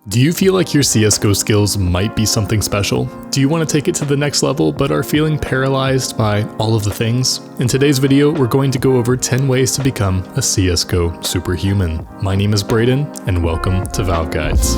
Do you feel like your CSGO skills might be something special? Do you want to take it to the next level but are feeling paralyzed by all of the things? In today's video, we're going to go over 10 ways to become a CSGO superhuman. My name is Braden, and welcome to Valve Guides.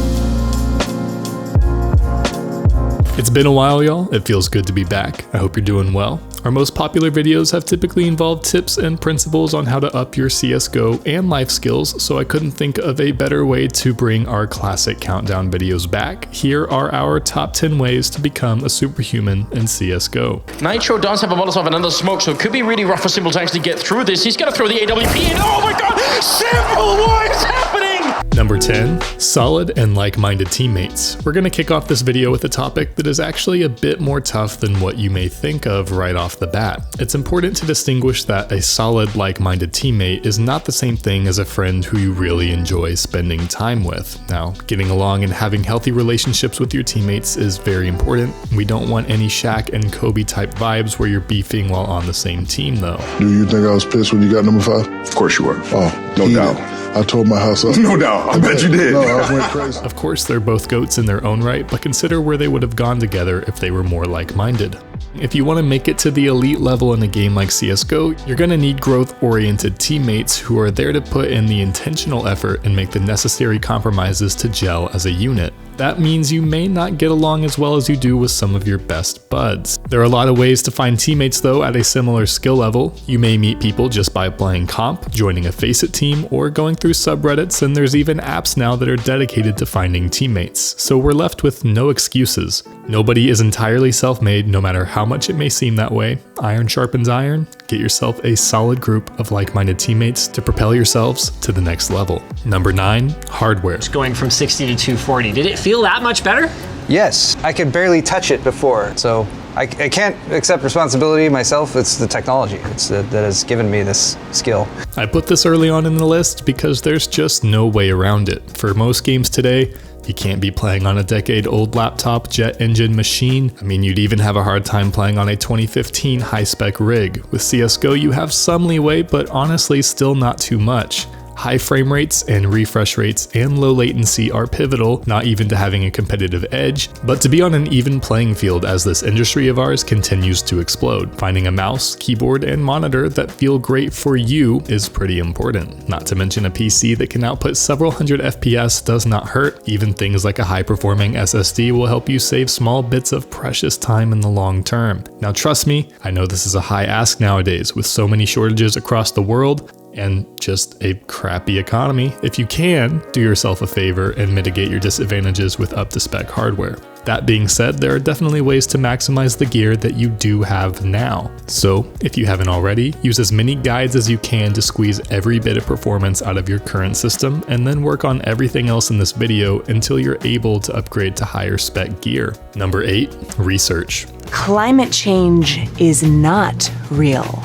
It's been a while, y'all. It feels good to be back. I hope you're doing well. Our most popular videos have typically involved tips and principles on how to up your CSGO and life skills, so I couldn't think of a better way to bring our classic countdown videos back. Here are our top 10 ways to become a superhuman in CSGO. Nitro does have a Molotov and another smoke, so it could be really rough for Simple to actually get through this. He's going to throw the AWP in. Oh my god! Simple, what is happening? Number 10, solid and like-minded teammates. We're going to kick off this video with a topic that is actually a bit more tough than what you may think of right off the bat. It's important to distinguish that a solid, like-minded teammate is not the same thing as a friend who you really enjoy spending time with. Now, getting along and having healthy relationships with your teammates is very important. We don't want any Shaq and Kobe type vibes where you're beefing while on the same team though. Do you think I was pissed when you got number 5? Of course you were. Oh, no doubt. I told my house up. No doubt. I bet you did. No, I went crazy. Of course, they're both GOATs in their own right, but consider where they would have gone together if they were more like-minded. If you want to make it to the elite level in a game like CSGO, you're going to need growth-oriented teammates who are there to put in the intentional effort and make the necessary compromises to gel as a unit. That means you may not get along as well as you do with some of your best buds. There are a lot of ways to find teammates though at a similar skill level. You may meet people just by playing comp, joining a Faceit team, or going through subreddits, and there's even apps now that are dedicated to finding teammates. So we're left with no excuses. Nobody is entirely self-made, no matter how much it may seem that way. Iron sharpens iron. Get yourself a solid group of like-minded teammates to propel yourselves to the next level. Number 9, hardware. Just going from 60 to 240. Did it feel that much better? Yes, I could barely touch it before, so I can't accept responsibility myself. It's the technology that has given me this skill. I put this early on in the list because there's just no way around it. For most games today, you can't be playing on a decade-old laptop jet engine machine. I mean, you'd even have a hard time playing on a 2015 high-spec rig. With CSGO, you have some leeway, but honestly, still not too much. High frame rates and refresh rates and low latency are pivotal, not even to having a competitive edge, but to be on an even playing field as this industry of ours continues to explode. Finding a mouse, keyboard, and monitor that feel great for you is pretty important. Not to mention a PC that can output several hundred FPS does not hurt. Even things like a high-performing SSD will help you save small bits of precious time in the long term. Now trust me, I know this is a high ask nowadays with so many shortages across the world, and just a crappy economy. If you can, do yourself a favor and mitigate your disadvantages with up-to-spec hardware. That being said, there are definitely ways to maximize the gear that you do have now. So, if you haven't already, use as many guides as you can to squeeze every bit of performance out of your current system, and then work on everything else in this video until you're able to upgrade to higher spec gear. Number 8, research. Climate change is not real.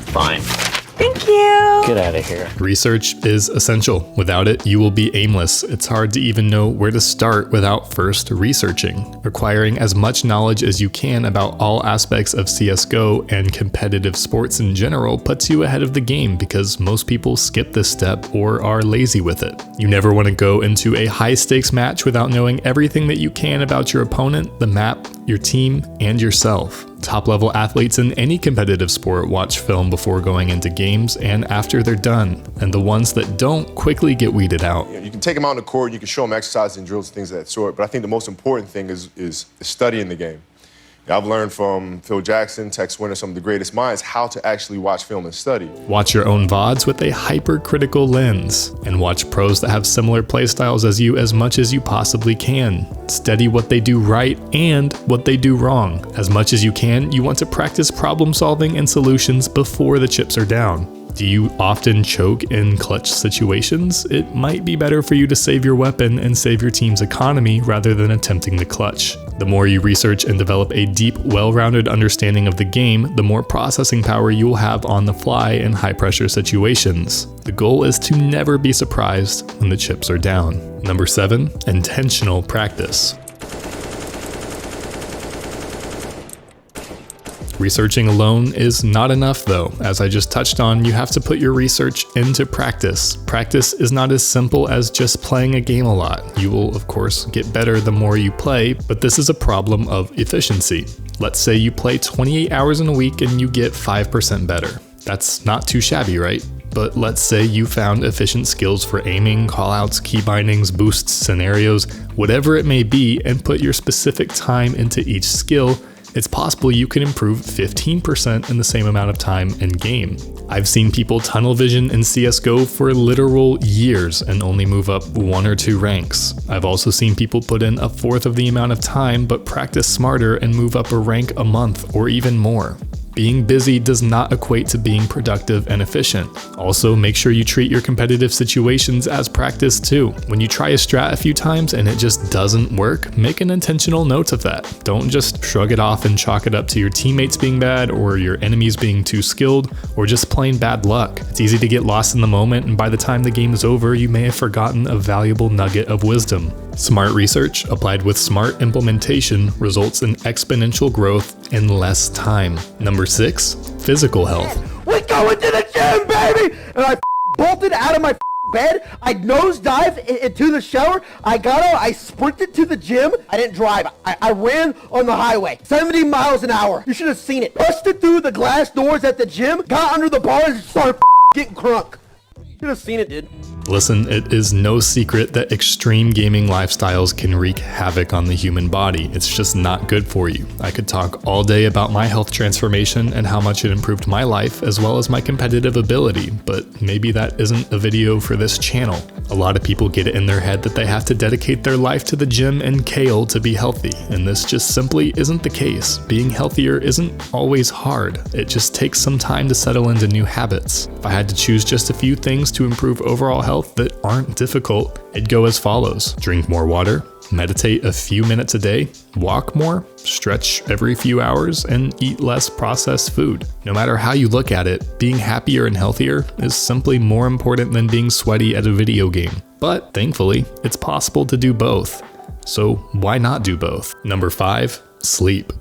Fine. Thank you. Get out of here. Research is essential. Without it, you will be aimless. It's hard to even know where to start without first researching. Acquiring as much knowledge as you can about all aspects of CSGO and competitive sports in general puts you ahead of the game because most people skip this step or are lazy with it. You never want to go into a high-stakes match without knowing everything that you can about your opponent, the map, your team, and yourself. Top-level athletes in any competitive sport watch film before going into games and after they're done, and the ones that don't quickly get weeded out. You can take them out on the court, you can show them exercises and drills and things of that sort, but I think the most important thing is studying the game. I've learned from Phil Jackson, Tex Winter, some of the greatest minds, how to actually watch film and study. Watch your own VODs with a hypercritical lens, and watch pros that have similar playstyles as you as much as you possibly can. Study what they do right and what they do wrong. As much as you can, you want to practice problem solving and solutions before the chips are down. Do you often choke in clutch situations? It might be better for you to save your weapon and save your team's economy rather than attempting the clutch. The more you research and develop a deep, well-rounded understanding of the game, the more processing power you will have on the fly in high-pressure situations. The goal is to never be surprised when the chips are down. Number 7, intentional practice. Researching alone is not enough though. As I just touched on, you have to put your research into practice. Practice is not as simple as just playing a game a lot. You will, of course, get better the more you play, but this is a problem of efficiency. Let's say you play 28 hours in a week and you get 5% better. That's not too shabby, right? But let's say you found efficient skills for aiming, callouts, key bindings, boosts, scenarios, whatever it may be, and put your specific time into each skill. It's possible you can improve 15% in the same amount of time in game. I've seen people tunnel vision in CSGO for literal years and only move up 1 or 2 ranks. I've also seen people put in a fourth of the amount of time but practice smarter and move up a rank a month or even more. Being busy does not equate to being productive and efficient. Also, make sure you treat your competitive situations as practice too. When you try a strat a few times and it just doesn't work, make an intentional note of that. Don't just shrug it off and chalk it up to your teammates being bad or your enemies being too skilled or just plain bad luck. It's easy to get lost in the moment, and by the time the game is over, you may have forgotten a valuable nugget of wisdom. Smart research applied with smart implementation results in exponential growth in less time. Number 6, physical health. We go into the gym, baby! And I bolted out of my bed. I nosedived into the shower. I got out. I sprinted to the gym. I didn't drive. I ran on the highway. 70 miles an hour. You should have seen it. Busted through the glass doors at the gym. Got under the bars and started getting crunk. You should have seen it, dude. Listen, it is no secret that extreme gaming lifestyles can wreak havoc on the human body. It's just not good for you. I could talk all day about my health transformation and how much it improved my life as well as my competitive ability, but maybe that isn't a video for this channel. A lot of people get it in their head that they have to dedicate their life to the gym and kale to be healthy, and this just simply isn't the case. Being healthier isn't always hard. It just takes some time to settle into new habits. If I had to choose just a few things to improve overall health that aren't difficult, it'd go as follows. Drink more water, meditate a few minutes a day, walk more, stretch every few hours, and eat less processed food. No matter how you look at it, being happier and healthier is simply more important than being sweaty at a video game. But thankfully, it's possible to do both. So why not do both? Number 5, sleep.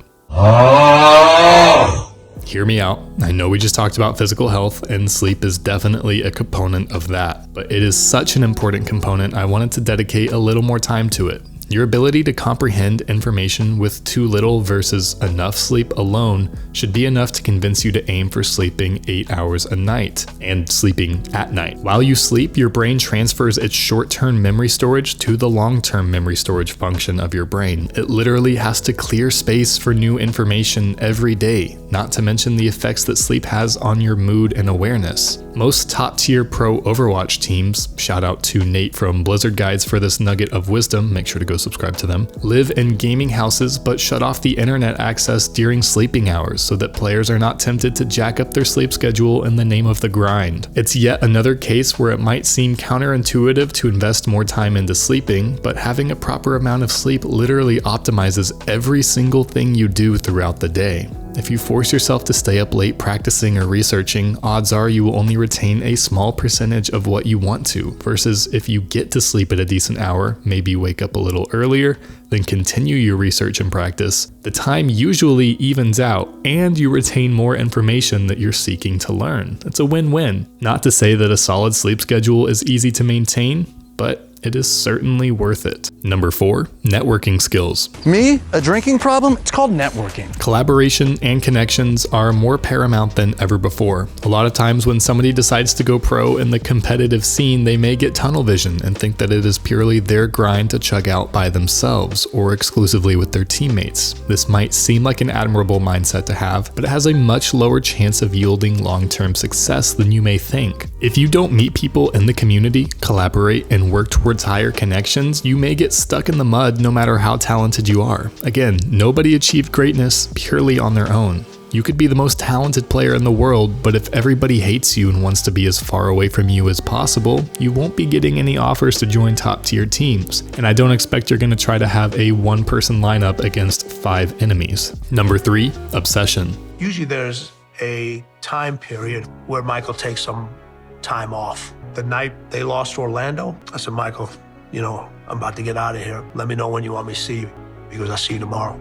Hear me out. I know we just talked about physical health, and sleep is definitely a component of that, but it is such an important component I wanted to dedicate a little more time to it. Your ability to comprehend information with too little versus enough sleep alone should be enough to convince you to aim for sleeping 8 hours a night and sleeping at night. While you sleep, your brain transfers its short-term memory storage to the long-term memory storage function of your brain. It literally has to clear space for new information every day, not to mention the effects that sleep has on your mood and awareness. Most top-tier pro Overwatch teams, shout out to Nate from Blizzard Guides for this nugget of wisdom, make sure to go subscribe to them, live in gaming houses but shut off the internet access during sleeping hours so that players are not tempted to jack up their sleep schedule in the name of the grind. It's yet another case where it might seem counterintuitive to invest more time into sleeping, but having a proper amount of sleep literally optimizes every single thing you do throughout the day. If you force yourself to stay up late practicing or researching, odds are you will only retain a small percentage of what you want to, versus if you get to sleep at a decent hour, maybe wake up a little earlier, then continue your research and practice, the time usually evens out and you retain more information that you're seeking to learn. It's a win-win. Not to say that a solid sleep schedule is easy to maintain, but it is certainly worth it. Number 4, networking skills. Me? A drinking problem? It's called networking. Collaboration and connections are more paramount than ever before. A lot of times when somebody decides to go pro in the competitive scene, they may get tunnel vision and think that it is purely their grind to chug out by themselves or exclusively with their teammates. This might seem like an admirable mindset to have, but it has a much lower chance of yielding long-term success than you may think. If you don't meet people in the community, collaborate, and work towards higher connections, you may get stuck in the mud no matter how talented you are. Again, nobody achieved greatness purely on their own. You could be the most talented player in the world, but if everybody hates you and wants to be as far away from you as possible, you won't be getting any offers to join top tier teams. And I don't expect you're going to try to have a one-person lineup against 5 enemies. Number 3, obsession. Usually there's a time period where Michael takes some time off. The night they lost to Orlando, I said, Michael, you know, I'm about to get out of here. Let me know when you want me to see you, because I'll see you tomorrow.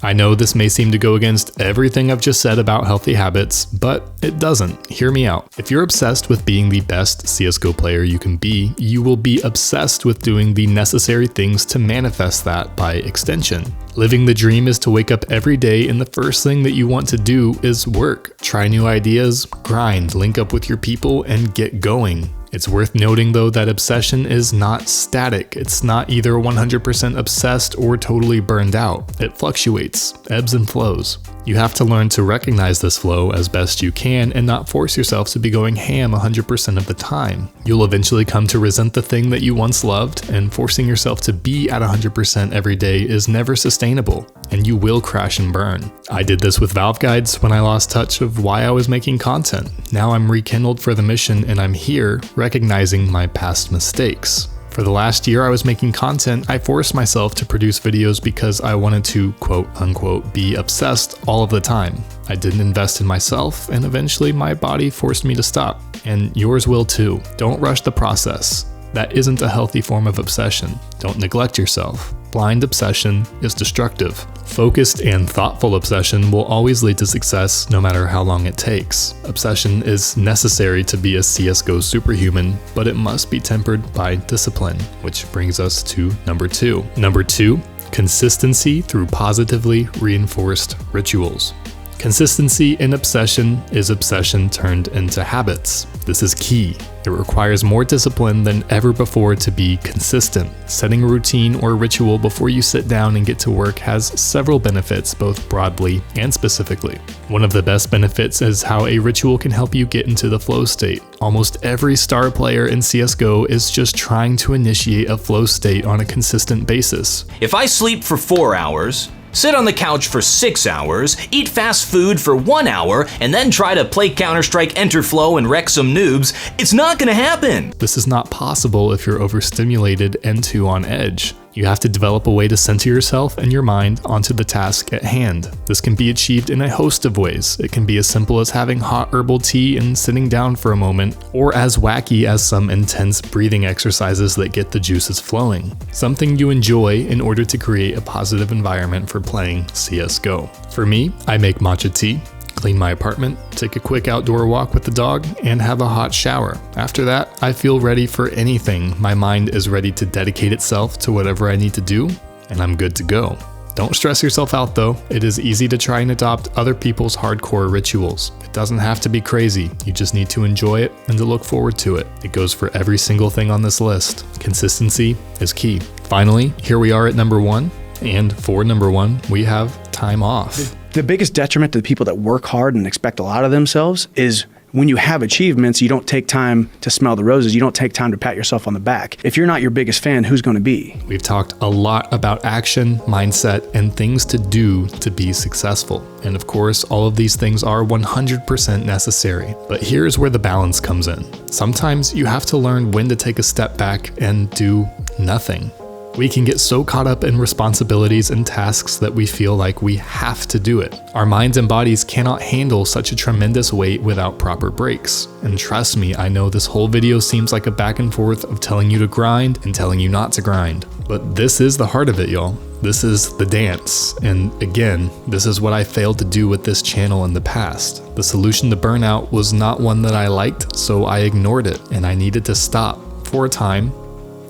I know this may seem to go against everything I've just said about healthy habits, but it doesn't. Hear me out. If you're obsessed with being the best CSGO player you can be, you will be obsessed with doing the necessary things to manifest that by extension. Living the dream is to wake up every day and the first thing that you want to do is work. Try new ideas, grind, link up with your people, and get going. It's worth noting though that obsession is not static. It's not either 100% obsessed or totally burned out. It fluctuates, ebbs and flows. You have to learn to recognize this flow as best you can and not force yourself to be going ham 100% of the time. You'll eventually come to resent the thing that you once loved, and forcing yourself to be at 100% every day is never sustainable, and you will crash and burn. I did this with Valve Guides when I lost touch of why I was making content. Now I'm rekindled for the mission and I'm here recognizing my past mistakes. For the last year I was making content, I forced myself to produce videos because I wanted to quote unquote be obsessed all of the time. I didn't invest in myself, and eventually my body forced me to stop. And yours will too. Don't rush the process. That isn't a healthy form of obsession. Don't neglect yourself. Blind obsession is destructive. Focused and thoughtful obsession will always lead to success no matter how long it takes. Obsession is necessary to be a CSGO superhuman, but it must be tempered by discipline, which brings us to number 2. Number 2, consistency through positively reinforced rituals. Consistency in obsession is obsession turned into habits. This is key. It requires more discipline than ever before to be consistent. Setting a routine or ritual before you sit down and get to work has several benefits, both broadly and specifically. One of the best benefits is how a ritual can help you get into the flow state. Almost every star player in CSGO is just trying to initiate a flow state on a consistent basis. If I sleep for 4 hours, sit on the couch for 6 hours, eat fast food for 1 hour, and then try to play Counter-Strike Enter Flow and wreck some noobs, it's not gonna happen. This is not possible if you're overstimulated and too on edge. You have to develop a way to center yourself and your mind onto the task at hand. This can be achieved in a host of ways. It can be as simple as having hot herbal tea and sitting down for a moment, or as wacky as some intense breathing exercises that get the juices flowing. Something you enjoy in order to create a positive environment for playing CSGO. For me, I make matcha tea, clean my apartment, take a quick outdoor walk with the dog, and have a hot shower. After that, I feel ready for anything. My mind is ready to dedicate itself to whatever I need to do, and I'm good to go. Don't stress yourself out though. It is easy to try and adopt other people's hardcore rituals. It doesn't have to be crazy. You just need to enjoy it and to look forward to it. It goes for every single thing on this list. Consistency is key. Finally, here we are at number 1, and for number 1, we have time off. The biggest detriment to the people that work hard and expect a lot of themselves is when you have achievements, you don't take time to smell the roses. You don't take time to pat yourself on the back. If you're not your biggest fan, who's going to be? We've talked a lot about action, mindset, and things to do to be successful. And of course, all of these things are 100% necessary. But here's where the balance comes in. Sometimes you have to learn when to take a step back and do nothing. We can get so caught up in responsibilities and tasks that we feel like we have to do it. Our minds and bodies cannot handle such a tremendous weight without proper breaks. And trust me, I know this whole video seems like a back and forth of telling you to grind and telling you not to grind. But this is the heart of it, y'all. This is the dance. And again, this is what I failed to do with this channel in the past. The solution to burnout was not one that I liked, so I ignored it, and I needed to stop for a time.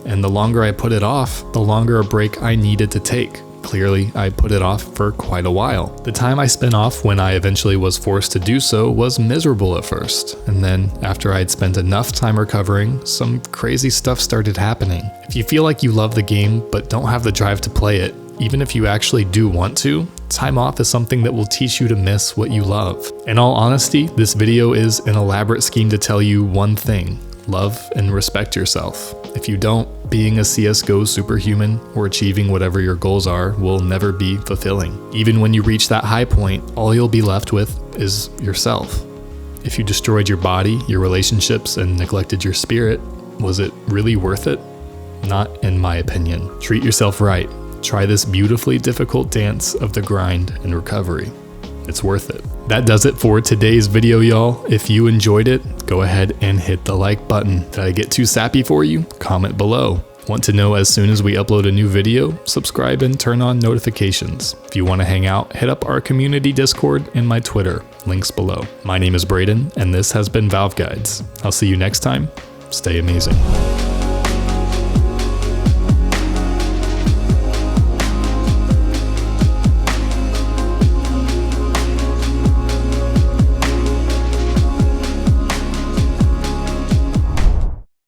And the longer I put it off, the longer a break I needed to take. Clearly, I put it off for quite a while. The time I spent off when I eventually was forced to do so was miserable at first. And then, after I'd spent enough time recovering, some crazy stuff started happening. If you feel like you love the game but don't have the drive to play it, even if you actually do want to, time off is something that will teach you to miss what you love. In all honesty, this video is an elaborate scheme to tell you one thing: love and respect yourself. If you don't, being a CSGO superhuman or achieving whatever your goals are will never be fulfilling. Even when you reach that high point, all you'll be left with is yourself. If you destroyed your body, your relationships, and neglected your spirit, was it really worth it? Not in my opinion. Treat yourself right. Try this beautifully difficult dance of the grind and recovery. It's worth it. That does it for today's video, y'all. If you enjoyed it, go ahead and hit the like button. Did I get too sappy for you? Comment below. Want to know as soon as we upload a new video? Subscribe and turn on notifications. If you want to hang out, hit up our community Discord and my Twitter, links below. My name is Braden, and this has been Valve Guides. I'll see you next time. Stay amazing.